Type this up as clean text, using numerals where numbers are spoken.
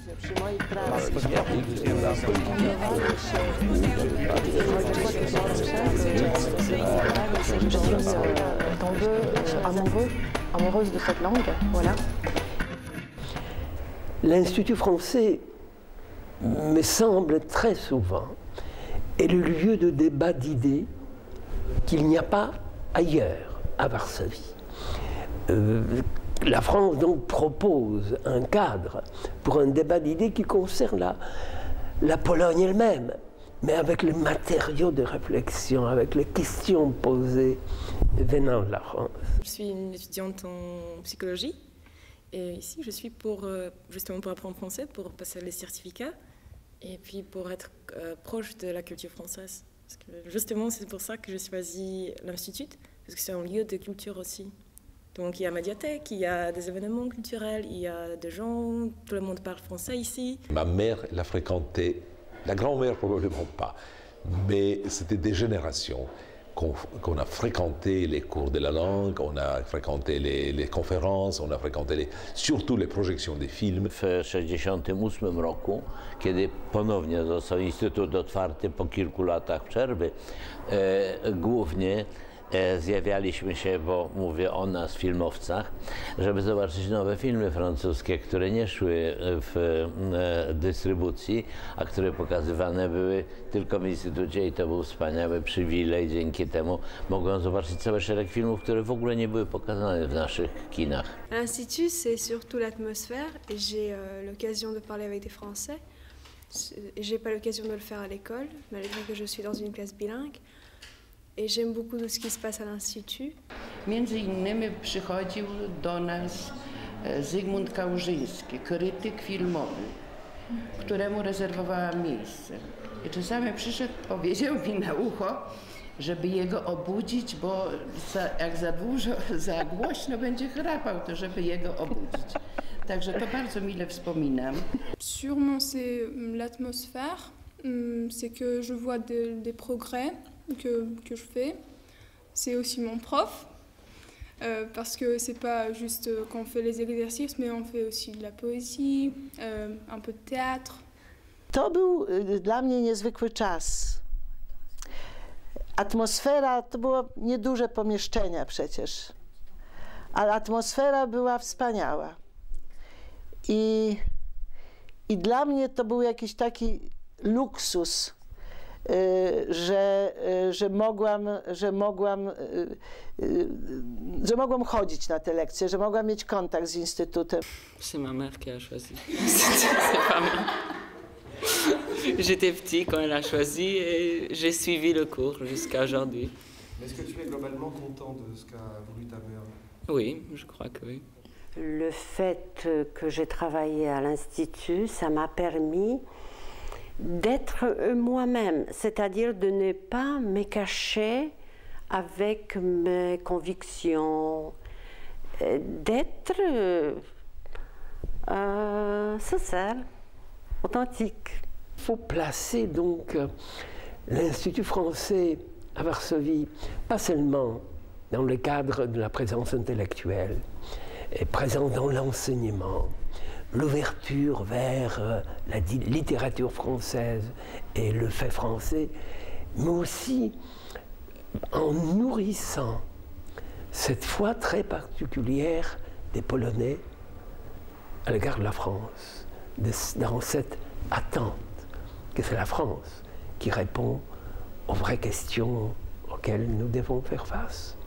Je suis amoureuse de cette langue, voilà. L'Institut français me semble très souvent est le lieu de débat d'idées qu'il n'y a pas ailleurs à Varsovie. La France donc propose un cadre pour un débat d'idées qui concerne la Pologne elle-même, mais avec les matériaux de réflexion, avec les questions posées venant de la France. Je suis une étudiante en psychologie et ici je suis justement pour apprendre français, pour passer les certificats et puis pour être proche de la culture française. Parce que justement c'est pour ça que j'ai choisi l'Institut, parce que c'est un lieu de culture aussi. Donc il y a médiathèque, il y a des événements culturels, il y a des gens, tout le monde parle français ici. Ma mère l'a fréquenté, la grand-mère probablement pas, mais c'était des générations qu'on a fréquenté les cours de la langue, on a fréquenté les conférences, on a fréquenté surtout les projections des films. W 1968 roku, kiedy ponownie został Instytut otwarty po kilku latach przerwy, głównie zjawialiśmy się, bo mówię o nas, filmowcach, żeby zobaczyć nowe filmy francuskie, które nie szły w dystrybucji, a które pokazywane były tylko w Instytucie i to był wspaniały przywilej. Dzięki temu mogłem zobaczyć cały szereg filmów, które w ogóle nie były pokazane w naszych kinach. L'Institut, c'est surtout l'atmosphère et j'ai l'occasion de parler avec des Français. J'ai pas l'occasion de le faire à l'école, malgré que je suis dans une classe bilingue. Et j'aime beaucoup tout ce qui se passe à l'Institut. Między innymi przychodził do nas Zygmunt Kałużyński, krytyk filmowy, któremu rezerwowałam miejsce. I czasami przyszedł, powiedział mi na ucho, żeby jego obudzić, bo jak za dużo, za głośno będzie chrapał, to żeby jego obudzić. Także to bardzo mile wspominam. Sûrement c'est l'atmosphère, c'est que je vois des progrès que je fais. C'est aussi mon prof, parce que c'est pas juste qu'on fait les exercices, mais on fait aussi de la poésie, un peu de théâtre. To był dla mnie niezwykły czas. Atmosfera, to było nieduże pomieszczenia przecież, ale atmosfera była wspaniała. I dla mnie to był jakiś taki luksus, że mogłam chodzić na te lekcje, że mogłam mieć kontakt z Instytutem. C'est ma mère qui a choisi. C'est pas moi. J'étais petit quand elle a choisi et j'ai suivi le cours jusqu'à aujourd'hui. Est-ce que tu es globalement content de ce qu'a voulu ta mère? Oui, je crois que oui. Le fait que j'ai travaillé à l'Institut, ça m'a permis d'être moi-même, c'est-à-dire de ne pas me cacher avec mes convictions, d'être sincère, authentique. Il faut placer donc l'Institut français à Varsovie, pas seulement dans le cadre de la présence intellectuelle, et présent dans l'enseignement, l'ouverture vers la littérature française et le fait français, mais aussi en nourrissant cette foi très particulière des Polonais à l'égard de la France, dans cette attente que c'est la France qui répond aux vraies questions auxquelles nous devons faire face.